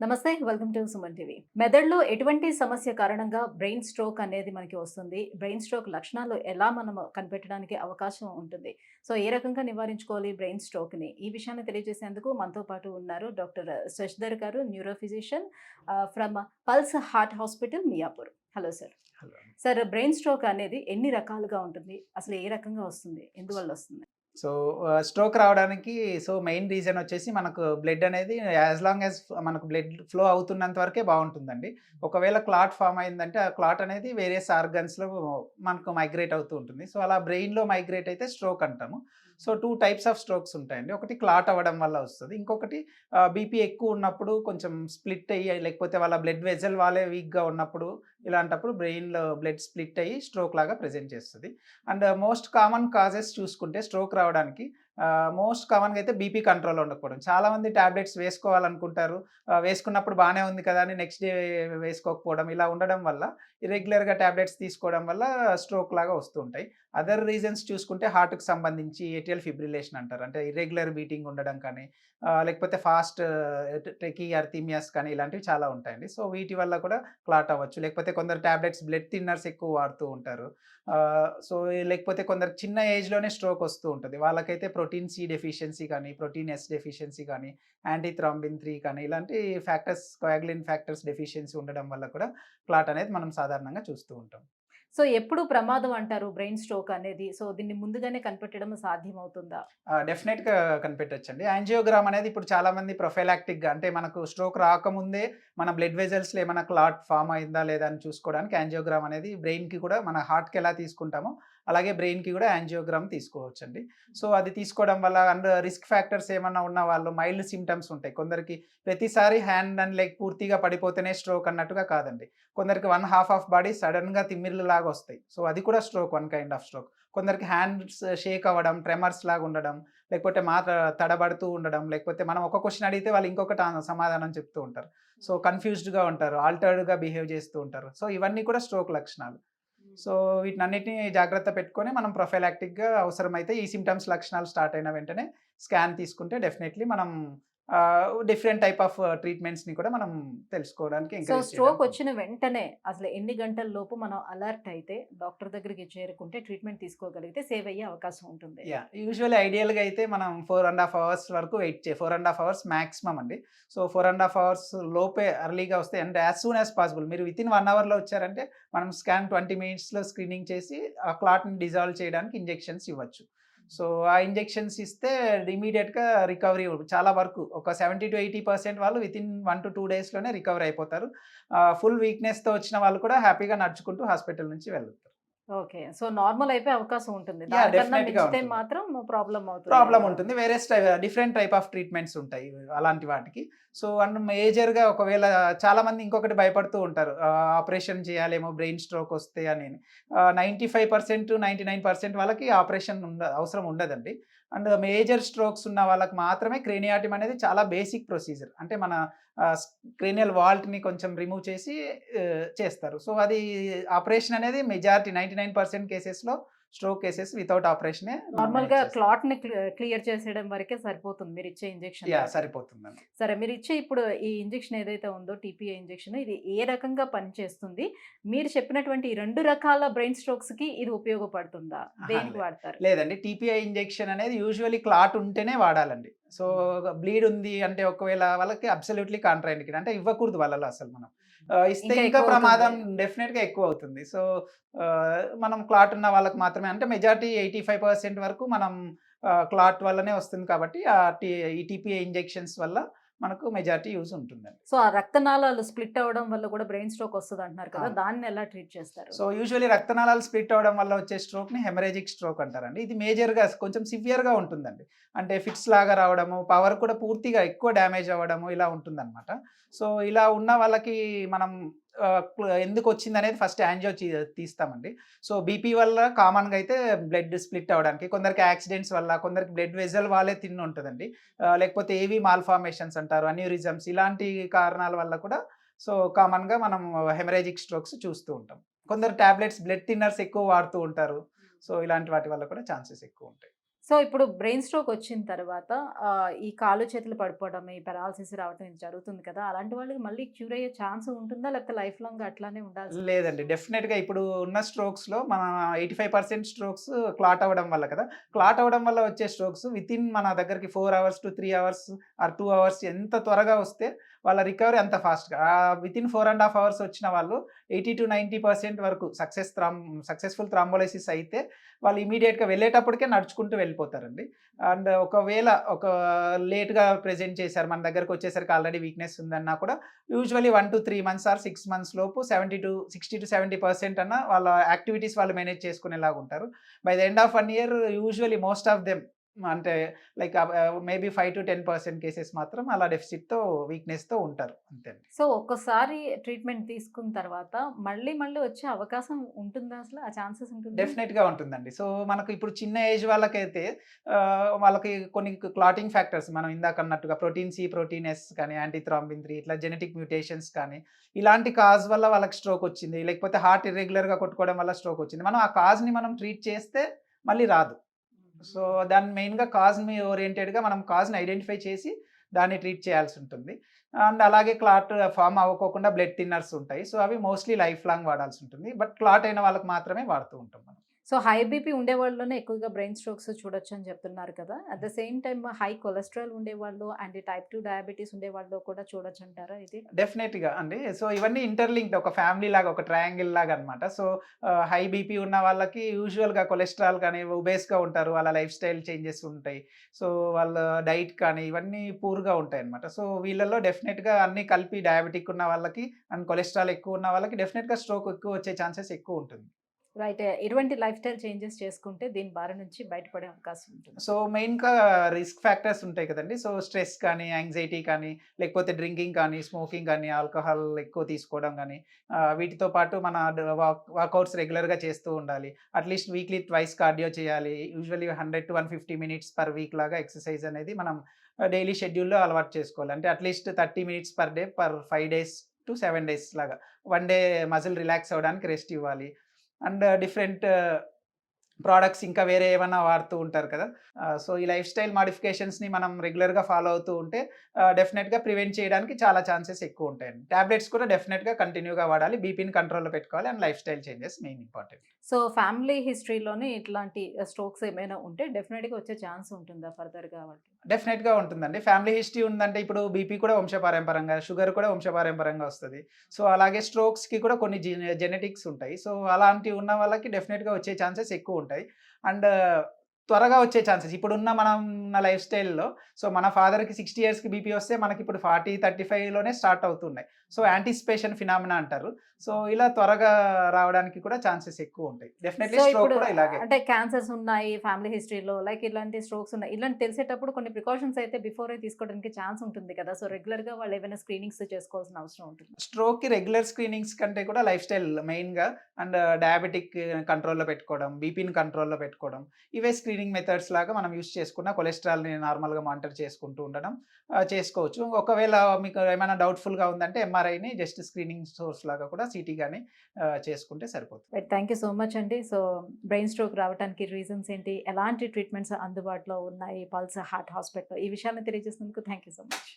నమస్తే. Welcome to Suman TV. మెదడులో ఎటువంటి సమస్య కారణంగా బ్రెయిన్ స్ట్రోక్ అనేది మనకి వస్తుంది? బ్రెయిన్ స్ట్రోక్ లక్షణాలు ఎలా మనం కనిపెట్టడానికి అవకాశం ఉంటుంది? సో, ఏ రకంగా నివారించుకోవాలి బ్రెయిన్ స్ట్రోక్‌ని? ఈ విషయాన్ని తెలియజేసేందుకు మనతో పాటు ఉన్నారు డాక్టర్ శశిధర్ గారు, neuro physician from pulse heart hospital, Miyapur. Hello sir. Hello. Sir, brain stroke అనేది ఎన్ని రకాలుగా ఉంటుంది? అసలు ఏ రకంగా వస్తుంది? ఎందువల్ల వస్తుంది? సో, స్ట్రోక్ రావడానికి మెయిన్ రీజన్ వచ్చేసి మనకు బ్లడ్ అనేది యాస్ లాంగ్ యాస్ మనకు బ్లడ్ ఫ్లో అవుతున్నంత వరకే బావుంటుందండి. ఒకవేళ క్లాట్ ఫార్మ్ అయిందంటే, ఆ క్లాట్ అనేది వేరియస్ ఆర్గన్స్‌లో మనకు మైగ్రేట్ అవుతూ ఉంటుంది. సో, అలా బ్రెయిన్‌లో మైగ్రేట్ అయితే స్ట్రోక్ అంటాము. సో, 2 టైప్స్ ఆఫ్ స్ట్రోక్స్ ఉంటాయండి. ఒకటి క్లాట్ అవ్వడం వల్ల వస్తది. ఇంకొకటి బీపీ ఎక్కువ ఉన్నప్పుడు కొంచెం స్ప్లిట్ అయ్యి, లేకపోతే వాళ్ళ బ్లడ్ వెసెల్ వాలే వీక్‌గా ఉన్నప్పుడు, ఇలాంటప్పుడు బ్రెయిన్‌లో బ్లడ్ స్ప్లిట్ అయ్యి స్ట్రోక్ లాగా ప్రెజెంట్ చేస్తది. అండ్ మోస్ట్ కామన్ కాజెస్ చూసుకుంటే స్ట్రోక్ రావడానికి మోస్ట్ కామన్‌గా అయితే బీపీ కంట్రోల్‌లో ఉండకపోవడం. చాలామంది టాబ్లెట్స్ వేసుకోవాలనుకుంటారు. వేసుకున్నప్పుడు బానే ఉంది కదా అని నెక్స్ట్ డే వేసుకోకపోవడం, ఇలా ఉండడం వల్ల ఇర్రెగ్యులర్‌గా టాబ్లెట్స్ తీసుకోవడం వల్ల స్ట్రోక్ లాగా వస్తూ ఉంటాయి. అదర్ రీజన్స్ చూసుకుంటే హార్ట్‌కి సంబంధించి ఏట్రియల్ ఫిబ్రిలేషన్ అంటారు. అంటే ఇర్రెగ్యులర్ బీటింగ్ ఉండడం కానీ, లేకపోతే ఫాస్ట్ టెకీ అర్థీమియాస్ కానీ ఇలాంటివి చాలా ఉంటాయండి. సో, వీటి వల్ల కూడా క్లాట్ అవ్వచ్చు. లేకపోతే కొందరు టాబ్లెట్స్ బ్లడ్ థిన్నర్స్ ఎక్కువ వాడుతూ ఉంటారు. సో, లేకపోతే కొందరికి చిన్న ఏజ్‌లోనే స్ట్రోక్ వస్తూ ఉంటది. వాళ్ళకైతే ప్రోటీన్ సి డెఫిషియన్సీ కానీ, ప్రోటీన్ ఎస్ డెఫిషియన్సీ కానీ, యాంటీ థ్రాంబిన్ 3 కానీ ఇలాంటి ఫ్యాక్టర్స్, కోయాగ్యులిన్ ఫ్యాక్టర్స్ డెఫిషియన్సీ ఉండడం వల్ల కూడా క్లాట్ అనేది మనం సాధారణంగా చూస్తూ ఉంటాం. సో, ఎప్పుడు ప్రమాదం అంటారు బ్రెయిన్ స్ట్రోక్ అనేది? సో, దీన్ని ముందుగానే కనిపెట్టడం సాధ్యమవుతుందా? డెఫినెట్‌గా కనిపెట్టొచ్చండి. యాంజియోగ్రామ్ అనేది ఇప్పుడు చాలామంది ప్రొఫైలాక్టిక్‌గా, అంటే మనకు స్ట్రోక్ రాకముందే మన బ్లడ్ వెసెల్స్‌లో ఏమైనా క్లాట్ ఫార్మ్ అయిందా లేదా అని చూసుకోవడానికి యాంజియోగ్రామ్ అనేది బ్రెయిన్‌కి కూడా, మన హార్ట్‌కి ఎలా తీసుకుంటామో అలాగే బ్రెయిన్‌కి కూడా యాంజియోగ్రామ్ తీసుకోవచ్చండి. సో, అది తీసుకోవడం వల్ల అండ్ రిస్క్ ఫ్యాక్టర్స్ ఏమన్నా ఉన్న వాళ్ళు, మైల్డ్ సింప్టమ్స్ ఉంటాయి. కొందరికి ప్రతిసారి హ్యాండ్ అండ్ లెగ్ పూర్తిగా పడిపోతేనే స్ట్రోక్ అన్నట్టుగా కాదండి. కొందరికి వన్ హాఫ్ ఆఫ్ బాడీ సడెన్‌గా తిమ్మిర్లులాగా వస్తాయి. సో, అది కూడా stroke, one kind of stroke. కొందరికి హ్యాండ్స్ షేక్ అవ్వడం, ట్రెమర్స్ లాగా ఉండడం, లేకపోతే మాట తడబడుతూ ఉండడం, లేకపోతే మనం ఒక క్వెషన్ అడిగితే వాళ్ళు ఇంకొకటి సమాధానం చెప్తూ ఉంటారు. సో, కన్‌ఫ్యూజ్డ్‌గా ఉంటారు, ఆల్టర్డ్‌గా బిహేవ్ చేస్తూ ఉంటారు. సో, ఇవన్నీ కూడా స్ట్రోక్ లక్షణాలు. సో, వీటినన్నిటిని జాగ్రత్త పెట్టుకొని మనం ప్రొఫైలాక్టిక్‌గా అవసరమైతే ఈ సింప్టమ్స్, లక్షణాలు స్టార్ట్ అయిన వెంటనే స్కాన్ తీసుకుంటే డెఫినైట్‌లీ మనం డిఫరెంట్ టైప్ ఆఫ్ ట్రీట్మెంట్స్‌ని కూడా మనం తెలుసుకోవడానికి సో, ఎంకరేజ్ స్ట్రోక్ చేయడానికి ఉంటుంది. వచ్చిన వెంటనే అసలు ఎన్ని గంటల లోపు మనం అలర్ట్ అయితే డాక్టర్ దగ్గరికి చేరుకుంటే ట్రీట్మెంట్ తీసుకోగలిగితే సేవ్ అయ్యే అవకాశం ఉంటుంది? యూజువల్లీ ఐడియల్‌గా అయితే మనం 4 ½ అవర్స్ వరకు 4 ½ అవర్స్ మాక్సిమం అండి. సో, 4 ½ అవర్స్ లోపే ఎర్లీగా వస్తే, అంటే యాస్ సూన్ యాస్ పాసిబుల్ మీరు వితిన్ 1 అవర్‌లో వచ్చారంటే మనం స్కాన్ 20 మినిట్స్‌లో స్క్రీనింగ్ చేసి ఆ క్లాట్‌ని డిజాల్వ్ చేయడానికి ఇంజెక్షన్స్ ఇవ్వచ్చు. సో, ఆ ఇంజెక్షన్స్ ఇస్తే ఇమ్మీడియేట్‌గా రికవరీ చాలా వరకు ఒక 70-80% వాళ్ళు వితిన్ 1-2 డేస్‌లోనే రికవర్ అయిపోతారు. ఫుల్ వీక్‌నెస్‌తో వచ్చిన వాళ్ళు కూడా హ్యాపీగా నడుచుకుంటూ హాస్పిటల్ నుంచి వెళ్తారు. ఓకే. సో, నార్మల్ అయిపోయే అవకాశం ఉంటుంది. దానికన్నా డెఫినెట్‌గా మించితే ఉంటుంది. మాత్రం ప్రాబ్లమ్ అవుతుంది ప్రాబ్లమ్ గదా! ఉంటుంది. డిఫరెంట్ టైప్ ఆఫ్ ట్రీట్మెంట్స్ ఉంటాయి అలాంటి వాటికి. సో, అండ్ మేజర్‌గా ఒకవేళ చాలామంది ఇంకొకటి భయపడుతూ ఉంటారు. ఆపరేషన్ చేయాలేమో బ్రెయిన్ స్ట్రోక్ వస్తే అని. 95%, 99% వాళ్ళకి ఆపరేషన్ అవసరం ఉండదండి. అండ్ మేజర్ స్ట్రోక్స్ ఉన్న వాళ్ళకి మాత్రమే క్రేనియాటమీ అనేది చాలా బేసిక్ ప్రొసీజర్. అంటే మన ఆహ్, క్రేనియల్ వాల్ట్‌ని కొంచెం రిమూవ్ చేసి చేస్తారు. సో, అది ఆపరేషన్ అనేది మెజారిటీ 99% కేసెస్‌లో స్ట్రోక్ కేసెస్ వితౌట్ ఆపరేషనే మనం నార్మల్‌గా మేనేజ్ చేస్తాం. క్లాట్‌ని క్లియర్ చేసేయడం వరకే సరిపోతుంది మీరిచ్చే ఇంజెక్షన్ తోటి. సరిపోతుందండి. సరే, మీరిచ్చే ఇప్పుడు ఈ ఇంజెక్షన్ ఏదైతే ఉందో టీపీఏ ఇంజెక్షన్, ఇది ఏ రకంగా పనిచేస్తుంది? మీరు చెప్పినటువంటి ఈ 2 రకాల బ్రెయిన్ స్ట్రోక్స్‌కి ఇది ఉపయోగపడుతుందా? అహా! దేనికి వాడతారు? లేదండి. టీపీఐ ఇంజెక్షన్ అనేది యూజువల్లీ క్లాట్ ఉంటేనే వాడాలండి. సో, బ్లీడ్ ఉంది అంటే ఒకవేళ వాళ్ళకి అబ్సల్యూట్‌లీ కాంట్రా ఇండికేటెడ్. అంటే ఇవ్వకూడదు వాళ్ళలో అసలు మనం. ఇస్తే ఇంకా ఇంకా ఎక్కువవుతుంది. ప్రమాదం డెఫినిట్‌గా ఎక్కువవుతుంది. సో, మనం క్లాట్ ఉన్న వాళ్ళకి మాత్రమే, అంటే మెజారిటీ 85% వరకు మనం క్లాట్ వల్లనే వస్తుంది కాబట్టి ఈ టీపీఐ ఇంజెక్షన్స్ వల్ల మనకు మెజారిటీ యూజ్ ఉంటుందండి. సో, ఆ రక్తనాళాలు స్ప్లిట్ అవ్వడం వల్ల కూడా బ్రెయిన్ స్ట్రోక్ వస్తదంటున్నారు కదా! అవును. దాన్ని ఎలా ట్రీట్ చేస్తారు? సో, యూజువల్లీ రక్తనాళాలు స్ప్లిట్ అవ్వడం వల్ల వచ్చే స్ట్రోక్‌ని హెమరేజిక్ స్ట్రోక్ అంటారండి. ఇది మేజర్‌గా కొంచెం సివియర్‌గా ఉంటుందండి. అంటే ఫిట్స్ లాగా రావడము, పవర్ కూడా పూర్తిగా ఎక్కువ డ్యామేజ్ అవ్వడము ఇలా ఉంటుందనమాట. సో, ఇలా ఉన్న వాళ్ళకి మనం ఎందుకొచ్చిందనేది ఫస్ట్ యాంజియో తీస్తామండి. సో, బీపీ వల్ల కామన్‌గా అయితే బ్లడ్ స్ప్లిట్ అవ్వడానికి, కొందరికి యాక్సిడెంట్స్ వల్ల, కొందరికి బ్లడ్ వెసెల్ వాలే థిన్ ఉంటదండి. లేకపోతే ఏవీ మాల్‌ఫార్మేషన్స్ అంటారు, అన్యూరిజమ్స్ ఇలాంటి కారణాల వల్ల కూడా సో, కామన్‌గా మనం హెమరేజిక్ స్ట్రోక్స్ చూస్తూ ఉంటాం. కొందరు టాబ్లెట్స్, బ్లడ్ థిన్నర్స్ ఎక్కువ వాడుతూ ఉంటారు. సో, ఇలాంటి వాటి వల్ల కూడా ఛాన్సెస్ ఎక్కువుంటాయి. సో ఇప్పుడు బ్రెయిన్ స్ట్రోక్ వచ్చిన తర్వాత ఈ కాళ్ళు చేతులు పడిపోవడం, ఈ పెరాలసిస్ రావడం ఇది జరుగుతుంది కదా! అలాంటి వాళ్ళకి మళ్ళీ క్యూర్ అయ్యే ఛాన్స్ ఉంటుందా? లేకపోతే లైఫ్ లాంగ్ అట్లానే ఉండాల్సిందే? లేదండి. డెఫినిట్‌గా ఇప్పుడు ఉన్న స్ట్రోక్స్‌లో మన 85% స్ట్రోక్స్ క్లాట్ అవ్వడం వల్ల కదా! క్లాట్ అవ్వడం వల్ల వచ్చే స్ట్రోక్స్ వితిన్ మన దగ్గరికి 4 hours to 3 hours are 2 hours ఎంత త్వరగా వస్తే వాళ్ళ రికవరీ అంత ఫాస్ట్‌గా. వితిన్ 4½ అవర్స్ వచ్చిన వాళ్ళు 80-90% వరకు సక్సెస్‌ఫుల్ థ్రాంబోలైసిస్ అయితే వాళ్ళు ఇమ్మీడియేట్‌గా వెళ్ళేటప్పటికే నడుచుకుంటూ వెళ్ళిపోతారండి. అండ్ ఒకవేళ లేట్‌గా ప్రెజెంట్ చేశారు. మన దగ్గరకి వచ్చేసరికి ఆల్రెడీ వీక్‌నెస్ ఉందన్నా కూడా యూజువల్లీ 1-3 మంత్స్ ఆర్ 6 మంత్స్ లోపు 60-70% అన్న వాళ్ళ యాక్టివిటీస్ వాళ్ళు మేనేజ్ చేసుకునేలాగా ఉంటారు. By the end of 1 year usually most of them అంటే లైక్ మేబీ 5-10% కేసెస్ మాత్రం అలా డెఫిసిట్‌తో, వీక్‌నెస్‌తో ఉంటారు. అంతే అండి. సో ఒక్కసారి ట్రీట్మెంట్ తీసుకున్న తర్వాత మళ్ళీ మళ్ళీ వచ్చే అవకాశం ఉంటుందా అసలు? ఆ ఛాన్సెస్ ఉంటుందా? డెఫినెట్‌గా ఉంటుందండి. సో, మనకు ఇప్పుడు చిన్న ఏజ్ వాళ్ళకైతే వాళ్ళకి కొన్ని క్లాటింగ్ ఫ్యాక్టర్స్ మనం ఇందాకన్నట్టుగా ప్రోటీన్ సి, ప్రోటీన్ ఎస్ కానీ, యాంటీ థ్రాంబిన్ 3 ఇట్లా జెనెటిక్ మ్యుటేషన్స్ కానీ, ఇలాంటి కాజ్ వల్ల వాళ్ళకి స్ట్రోక్ వచ్చింది. లేకపోతే హార్ట్ ఇర్రెగ్యులర్‌గా కొట్టుకోవడం వల్ల స్ట్రోక్ వచ్చింది. మనం ఆ కాజ్‌ని మనం ట్రీట్ చేస్తే మళ్ళీ రాదు. సో, దాన్ని మెయిన్‌గా కాజ్‌ని ఓరియెంటెడ్‌గా మనం కాజ్‌ని ఐడెంటిఫై చేసి దాన్ని ట్రీట్ చేయాల్సి ఉంటుంది. అండ్ అలాగే క్లాట్ ఫార్మ్ అవ్వకోకుండా బ్లడ్ థిన్నర్స్ ఉంటాయి. సో, అవి మోస్ట్‌లీ లైఫ్ లాంగ్ వాడాల్సి ఉంటుంది. బట్ క్లాట్ అయిన వాళ్ళకి మాత్రమే వాడుతూ ఉంటాం మనం. సో హై బీపీ ఉండేవాళ్ళలోనే ఎక్కువగా బ్రెయిన్ స్ట్రోక్స్ చూడొచ్చని చెప్తున్నారు కదా! At the same time high cholesterol ఉండేవాళ్ళు అండ్ టైప్ 2 డయాబెటీస్ ఉండేవాళ్ళలో కూడా చూడొచ్చంటారా ఇది? డెఫినెట్‌గా అండి. సో, ఇవన్నీ ఇంటర్‌లింక్డ్ ఒక ఫ్యామిలీ లాగా, ఒక ట్రయాంగిల్ లాగా అన్నమాట. సో, హై బీపీ ఉన్న వాళ్ళకి యూజువల్‌గా కొలెస్ట్రాల్ కానీ, ఒబేస్‌గా ఉంటారు. వాళ్ళ లైఫ్ స్టైల్ చేంజెస్ ఉంటాయి. సో, వాళ్ళ డైట్ కానీ ఇవన్నీ పూర్‌గా ఉంటాయన్నమాట. సో, వీళ్ళలో డెఫినెట్‌గా అన్నీ కలిపి డయాబెటిక్ ఉన్న వాళ్ళకి అండ్ కొలెస్ట్రాల్ ఎక్కువ ఉన్న వాళ్ళకి డెఫినెట్‌గా స్ట్రోక్ ఎక్కువ వచ్చే ఛాన్సెస్ ఎక్కువ ఉంటుంది. రైట్. ఎటువంటి లైఫ్ స్టైల్ చేంజెస్ చేసుకుంటే దీని బారి నుంచి బయటపడే అవకాశం ఉంటుంది? సో, మెయిన్‌గా రిస్క్ ఫ్యాక్టర్స్ ఉంటాయి కదండీ! సో, స్ట్రెస్ కానీ, యాంగ్జైటీ కానీ, లేకపోతే డ్రింకింగ్ కానీ, స్మోకింగ్ కానీ, ఆల్కహాల్ ఎక్కువ తీసుకోవడం గానీ, వీటితో పాటు మన వర్కౌట్స్ రెగ్యులర్‌గా చేస్తూ ఉండాలి. అట్‌లీస్ట్ వీక్లీ ట్వైస్ కార్డియో చేయాలి. యూజువల్లీ 100-150 మినిట్స్ పర్ వీక్ లాగా ఎక్సర్సైజ్ అనేది మనం డైలీ షెడ్యూల్‌లో అలవాటు చేసుకోవాలి. అంటే at least 30 minutes per day for 5 days to 7 days లాగా. 1 డే మజిల్ రిలాక్స్ అవ్వడానికి రెస్ట్ ఇవ్వాలి. అండ్ డిఫరెంట్ ప్రొడక్ట్స్ ఇంకా వేరే ఏమన్నా వాడుతూ ఉంటారు కదా! సో, ఈ లైఫ్ స్టైల్ మోడిఫికేషన్స్‌ని మనం రెగ్యులర్‌గా ఫాలో అవుతూ ఉంటే డెఫినెట్‌గా ప్రివెంట్ చేయడానికి చాలా ఛాన్సెస్ ఎక్కువుంటాయండి. టాబ్లెట్స్ కూడా డెఫినెట్‌గా కంటిన్యూగా వాడాలి. బీపీని కంట్రోల్‌లో పెట్టుకోవాలి. And lifestyle changes main important. So family హిస్టరీలోనే ఇట్లాంటి స్ట్రోక్స్ ఏమైనా ఉంటే డెఫినెట్‌గా వచ్చే ఛాన్స్ ఉంటుందా ఫర్దర్‌గా వాళ్ళకి? డెఫినెట్‌గా ఉంటుందండి. ఫ్యామిలీ హిస్టరీ ఉందంటే ఇప్పుడు బీపీ కూడా వంశపారంపరంగా, షుగర్ కూడా వంశపారంపరంగా వస్తది. సో, అలాగే స్ట్రోక్స్‌కి కూడా కొన్ని జెనెటిక్స్ ఉంటాయి. సో, అలాంటివి ఉన్న వాళ్ళకి డెఫినెట్‌గా వచ్చే ఛాన్సెస్ ఎక్కువుంటాయి. అండ్ త్వరగా వచ్చే ఛాన్సెస్ ఇప్పుడున్న మనం ఉన్న లైఫ్ స్టైల్‌లో సో, మన ఫాదర్‌కి 60 ఇయర్స్‌కి బీపీ వస్తే మనకిప్పుడు 40, 35లోనే స్టార్ట్ అవుతున్నాయి. సో, యాంటిసిపేషన్ ఫినామినా అంటారు. సో, ఇలా త్వరగా రావడానికి కూడా ఛాన్సెస్ ఎక్కువుంటాయి. డెఫినెట్‌లీ సో స్ట్రోక్ ఇప్పుడు కూడా ఇలాగే. అంటే క్యాన్సర్స్ ఉన్నాయి ఫ్యామిలీ హిస్టరీలో లైక్ ఇలాంటి స్ట్రోక్స్ ఉన్నాయి. ఇలాంటి తెలిసేటప్పుడు కొన్ని ప్రికాషన్స్ అయితే బిఫోరే తీసుకోవడానికి ఛాన్స్ ఉంటుంది కదా! సో రెగ్యులర్‌గా వాళ్ళు ఏమైనా స్క్రీనింగ్స్ చేసుకోవాల్సిన అవసరం ఉంటుంది. స్ట్రోక్‌కి రెగ్యులర్ స్క్రీనింగ్స్ కంటే కూడా లైఫ్ స్టైల్ మెయిన్‌గా అండ్ డయాబెటిక్ కంట్రోల్‌లో పెట్టుకోవడం, బీపీని కంట్రోల్‌లో పెట్టుకోవడం. ఇవే స్క్రీనింగ్ మెథడ్స్ లాగా మనం యూజ్ చేసుకున్న కొలెస్ట్రాల్‌ని నార్మల్‌గా మానిటర్ చేసుకుంటూ ఉండడం చేసుకోవచ్చు. ఒకవేళ మీకు ఏమైనా డౌట్‌ఫుల్‌గా ఉందంటే ఎంఆర్ఐని జస్ట్ స్క్రీనింగ్ సోర్స్ లాగా కూడా సీటీ గాని చేసుకుంటే సరిపోతుంది. Right. Thank you so much అండి. సో బ్రెయిన్ స్ట్రోక్ రావడానికి రీజన్స్ ఏంటి? ఎలాంటి ట్రీట్మెంట్స్ అందుబాటులో ఉన్నాయి? పల్స్ హార్ట్ హాస్పిటల్‌లో ఈ విషయాలను తెలియజేసినందుకు థ్యాంక్ యూ సో మచ్.